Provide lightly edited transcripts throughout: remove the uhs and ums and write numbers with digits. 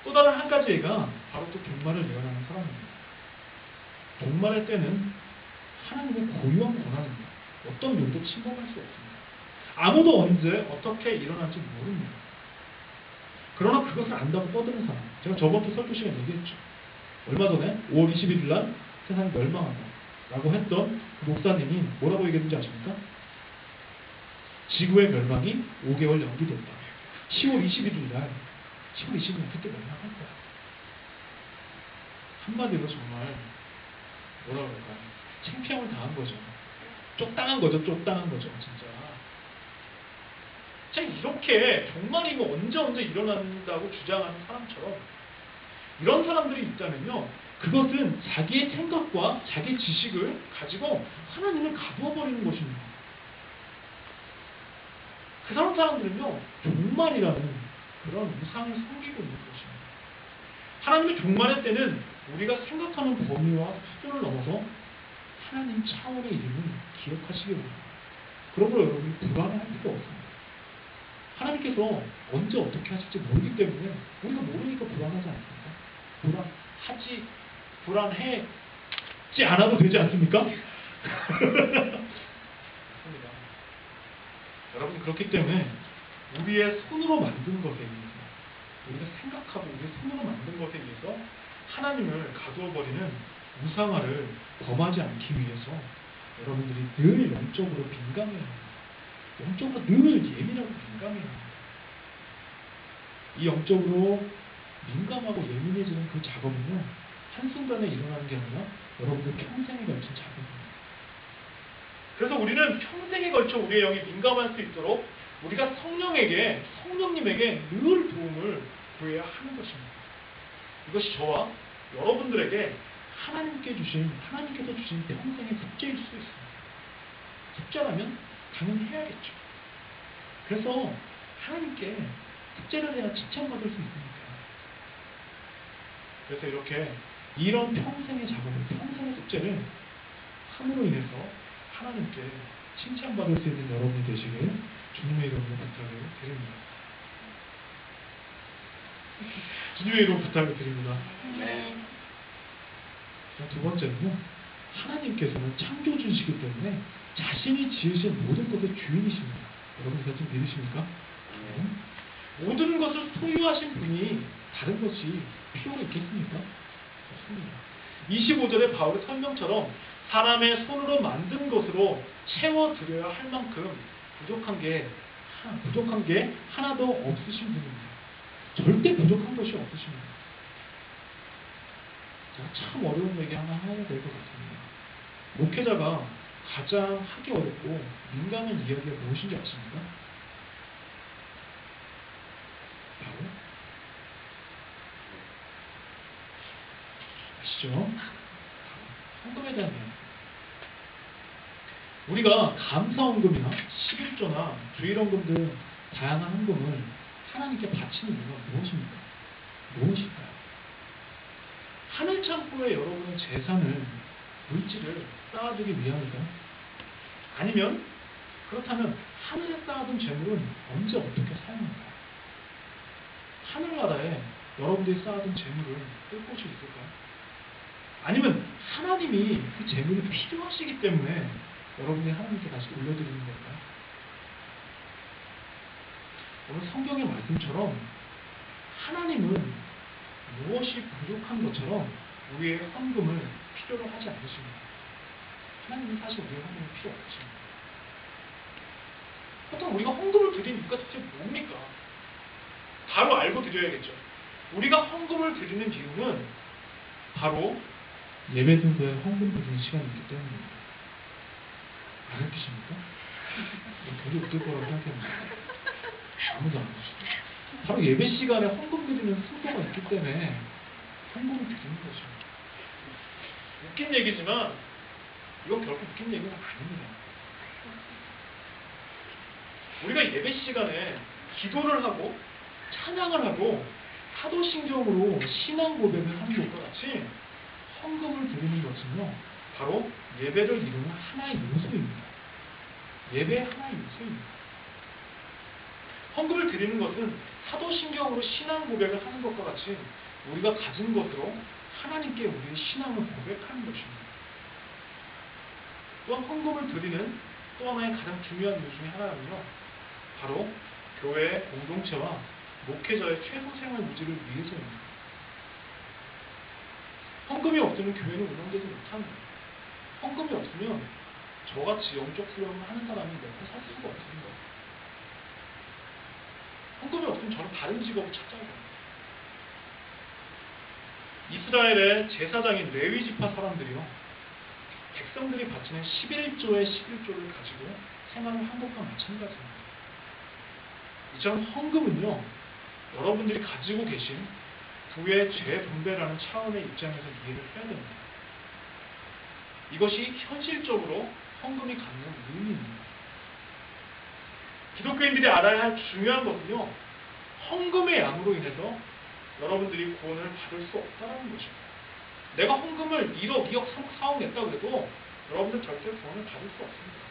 또 다른 한 가지 예가 바로 또 종말을 예언하는 사람입니다. 종말의 때는 하나님의 고유한 권한입니다. 어떤 놈도 침범할 수 없습니다. 아무도 언제 어떻게 일어날지 모릅니다. 그러나 그것을 안다고 떠드는 사람, 제가 저번 주 설교 시간에 얘기했죠. 얼마 전에 5월 21일 날 세상이 멸망한다 라고 했던 그 목사님이 뭐라고 얘기했는지 아십니까? 지구의 멸망이 5개월 연기됐다. 10월 21일 날 그때 멸망할 거야. 한마디로 정말 뭐라 그럴까요? 창피함을 당한 거죠. 쪽당한 거죠. 진짜. 자, 이렇게 종말이면 언제 일어난다고 주장하는 사람처럼 이런 사람들이 있다면요, 그것은 자기의 생각과 자기의 지식을 가지고 하나님을 가두어 버리는 것입니다. 그 사람들은요, 종말이라는 그런 우상을 섬기고 있는 것입니다. 하나님의 종말의 때는 우리가 생각하는 범위와 수준을 넘어서 하나님 차원의 이름을 기억하시기 바랍니다. 그러므로 여러분이 불안해할 필요 없습니다. 하나님께서 언제 어떻게 하실지 모르기 때문에 우리가 모르니까 불안하지 않습니까? 불안해지 않아도 되지 않습니까? 맞습니다. 여러분, 그렇기 때문에 우리의 손으로 만든 것에 의해서, 우리가 생각하고 우리의 손으로 만든 것에 의해서 하나님을 가두어버리는 우상화를 범하지 않기 위해서 여러분들이 늘 영적으로 민감해야 합니다. 영적으로 늘 예민하고 민감해야 합니다. 이 영적으로 민감하고 예민해지는 그 작업은요, 한순간에 일어나는 게 아니라 여러분들 평생에 걸친 작업입니다. 그래서 우리는 평생에 걸쳐 우리의 영이 민감할 수 있도록 우리가 성령님에게 늘 도움을 구해야 하는 것입니다. 이것이 저와 여러분들에게 하나님께서 주신 평생의 숙제일 수도 있습니다. 숙제라면 당연히 해야겠죠. 그래서 하나님께 숙제를 해야 칭찬받을 수 있으니까. 그래서 이렇게 이런 평생의 작업을, 평생의 숙제를 함으로 인해서 하나님께 칭찬받을 수 있는 여러분이 되시길 주님의 이름으로 부탁을 드립니다. 주님의 이름으로 부탁을 드립니다. 네. 자, 두 번째는요, 하나님께서는 창조주시기 때문에 자신이 지으신 모든 것의 주인이십니다. 여러분 이거 좀 믿으십니까? 모든 것을 소유하신 분이 다른 것이 필요가 있겠습니까? 없습니다. 25절의 바울의 설명처럼 사람의 손으로 만든 것으로 채워드려야 할 만큼 부족한 게 하나도 없으신 분입니다. 절대 부족한 것이 없으십니다. 자, 참 어려운 얘기 하나 해야 될 것 같습니다. 목회자가 가장 하기 어렵고 민감한 이야기가 무엇인지 아십니까? 바로 아시죠? 헌금에 대한 이야기. 우리가 감사헌금이나 11조나 주일헌금 등 다양한 헌금을 하나님께 바치는 이유가 무엇일까요? 하늘 창고에 여러분의 재산을, 물질을 쌓아두기 위함일까요? 아니면 그렇다면 하늘에 쌓아둔 재물은 언제 어떻게 사용할까요? 하늘나라에 여러분들이 쌓아둔 재물을 쓸 곳이 있을까요? 아니면 하나님이 그 재물이 필요하시기 때문에 여러분이 하나님께 다시 올려드리는 걸까요? 오늘 성경의 말씀처럼 하나님은 무엇이 부족한 것처럼 우리의 헌금을 필요로 하지 않으십니다. 하나님은 사실 우리의 헌금이 필요 없으십니다. 보통 우리가 헌금을 드리는 이유가 도대체 뭡니까? 바로 알고 드려야겠죠. 우리가 헌금을 드리는 이유는 바로 예배 순서에 헌금 드리는 시간이 있기 때문입니다. 안 웃기십니까? 되게 웃길 거라고 생각했는데 아무도 안 웃으시죠. 바로 예배 시간에 헌금 드리는 순서가 있기 때문에 헌금을 드리는 거죠. 웃긴 얘기지만 이건 결코 웃긴 얘기는 아닙니다. 우리가 예배 시간에 기도를 하고 찬양을 하고 사도신경으로 신앙 고백을 하는 것과 같이 헌금을 드리는 것은요, 바로 예배를 이루는 하나의 요소입니다. 예배의 하나의 요소입니다. 헌금을 드리는 것은 사도신경으로 신앙 고백을 하는 것과 같이 우리가 가진 것으로 하나님께 우리의 신앙을 고백하는 것입니다. 또한 헌금을 드리는 또 하나의 가장 중요한 이유 중에 하나는요, 바로 교회 공동체와 목회자의 최소 생활 유지를 위해서입니다. 헌금이 없으면 교회는 운영되지 못합니다. 헌금이 없으면 저같이 영적 수련을 하는 사람이 먹고 살 수가 없습니다. 헌금이 없으면 저는 다른 직업을 찾아야 됩니다. 이스라엘의 제사장인 레위 지파 사람들이요, 백성들이 바치는 11조의 11조를 가지고 생활을 한 것과 마찬가지입니다. 이처럼 헌금은요, 여러분들이 가지고 계신 부의 재분배라는 차원의 입장에서 이해를 해야 됩니다. 이것이 현실적으로 헌금이 갖는 의미입니다. 기독교인들이 알아야 할 중요한 것은요, 헌금의 양으로 인해서 여러분들이 구원을 받을 수 없다는 것입니다. 내가 헌금을 1억, 2억, 3억, 4억 냈다고 해도 여러분들 절대로 구원을 받을 수 없습니다.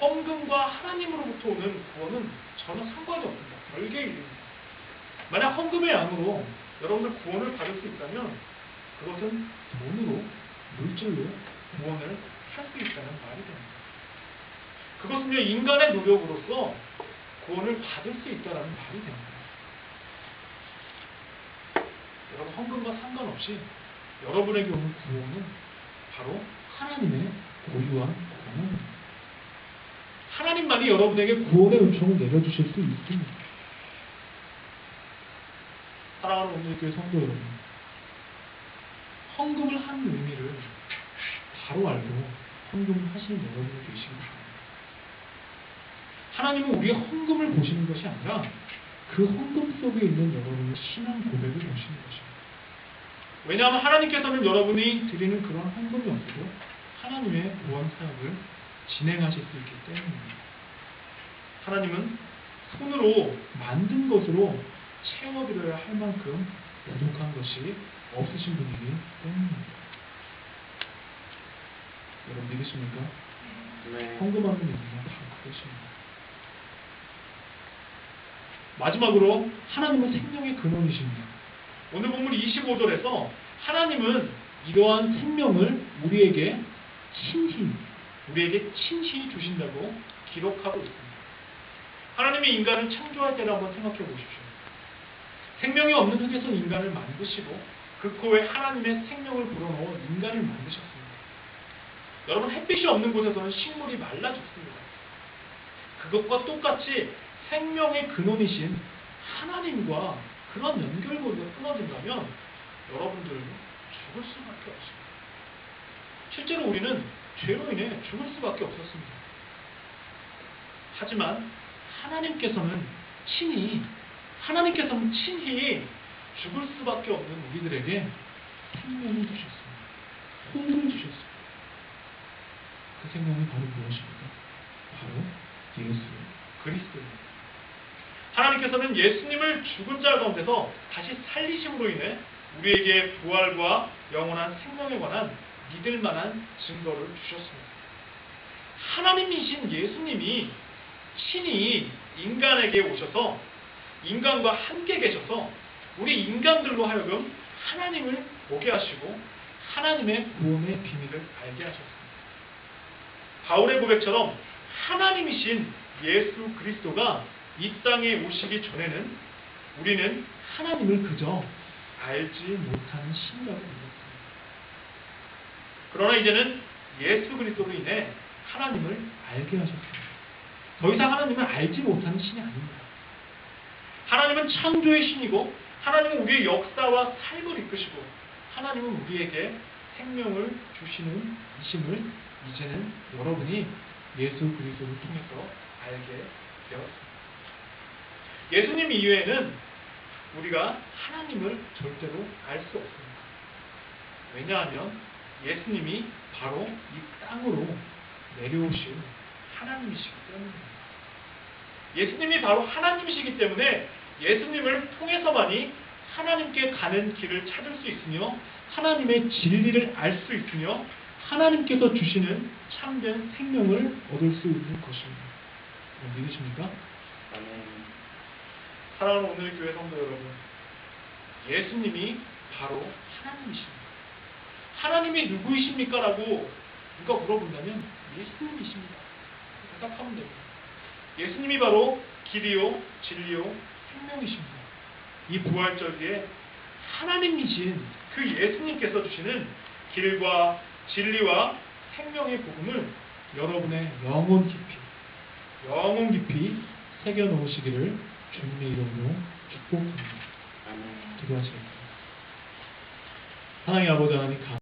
헌금과 하나님으로부터 오는 구원은 전혀 상관이 없습니다. 별개의 일입니다. 만약 헌금의 양으로 여러분들 구원을 받을 수 있다면 그것은 돈으로, 물질로 구원을 할 수 있다는 말이 됩니다. 그것은요, 인간의 노력으로서 구원을 받을 수 있다는 말이 됩니다. 여러분, 헌금과 상관없이 여러분에게 오는 구원은 바로 하나님의 고유한 구원입니다. 하나님만이 여러분에게 구원의 은총을 내려주실 수 있습니다. 사랑하는 온누리교회 성도 여러분, 헌금을 하는 의미를 바로 알고 헌금을 하시는 여러분이 계시기 바랍니다. 하나님은 우리의 헌금을 보시는 것이 아니라 그 헌금 속에 있는 여러분의 신앙 고백을 보시는 것입니다. 왜냐하면 하나님께서는 여러분이 드리는 그런 헌금이 없어도 하나님의 구원 사역을 진행하실 수 있기 때문입니다. 하나님은 손으로 만든 것으로 채워드려야 할 만큼 부족한 것이 없으신 분이기 때문입니다. 여러분 믿으십니까? 네. 헌금하는 의미가 바로 그것입니다. 마지막으로 하나님은 생명의 근원이십니다. 오늘 본문 25절에서 하나님은 이러한 생명을 우리에게 친히 주신다고 기록하고 있습니다. 하나님이 인간을 창조할 때를 한번 생각해 보십시오. 생명이 없는 흙에서 인간을 만드시고 그 코에 하나님의 생명을 불어넣어 인간을 만드셨습니다. 여러분, 햇빛이 없는 곳에서는 식물이 말라 죽습니다. 그것과 똑같이 생명의 근원이신 하나님과 그런 연결고리가 끊어진다면 여러분들은 죽을 수밖에 없습니다. 실제로 우리는 죄로 인해 죽을 수밖에 없었습니다. 하지만 하나님께서는 친히 죽을 수밖에 없는 우리들에게 생명을 주셨습니다. 혼을 주셨습니다. 그 생명이 바로 무엇입니까? 바로 예수 그리스도입니다. 하나님께서는 예수님을 죽은 자 가운데서 다시 살리심으로 인해 우리에게 부활과 영원한 생명에 관한 믿을 만한 증거를 주셨습니다. 하나님이신 예수님이 친히 인간에게 오셔서 인간과 함께 계셔서 우리 인간들로 하여금 하나님을 보게 하시고 하나님의 구원의 비밀을 알게 하셨습니다. 바울의 고백처럼 하나님이신 예수 그리스도가 이 땅에 오시기 전에는 우리는 하나님을 그저 알지 못하는 신이라고 믿었습니다. 그러나 이제는 예수 그리스도로 인해 하나님을 알게 하셨습니다. 더 이상 하나님을 알지 못하는 신이 아닙니다. 하나님은 창조의 신이고 하나님은 우리의 역사와 삶을 이끄시고 하나님은 우리에게 생명을 주시는 이심을 이제는 여러분이 예수 그리스도를 통해서 알게 되었습니다. 예수님 이외에는 우리가 하나님을 절대로 알 수 없습니다. 왜냐하면 예수님이 바로 이 땅으로 내려오신 하나님이시기 때문입니다. 예수님이 바로 하나님이시기 때문에 예수님을 통해서만이 하나님께 가는 길을 찾을 수 있으며 하나님의 진리를 알 수 있으며 하나님께서 주시는 참된 생명을 얻을 수 있는 것입니다. 믿으십니까? 아멘. 사랑하는 오늘 교회 성도 여러분, 예수님이 바로 하나님이십니다. 하나님이 누구이십니까? 라고 누가 물어본다면 예수님이십니다. 대답하면 됩니다. 예수님이 바로 길이요, 진리요, 생명이십니다. 이 부활절기에 하나님이신 그 예수님께서 주시는 길과 진리와 생명의 복음을 여러분의 영혼 깊이 새겨 놓으시기를 주님의 이름으로 축복합니다. 아멘. 기도하시겠습니다. 하나님 아버지 하나님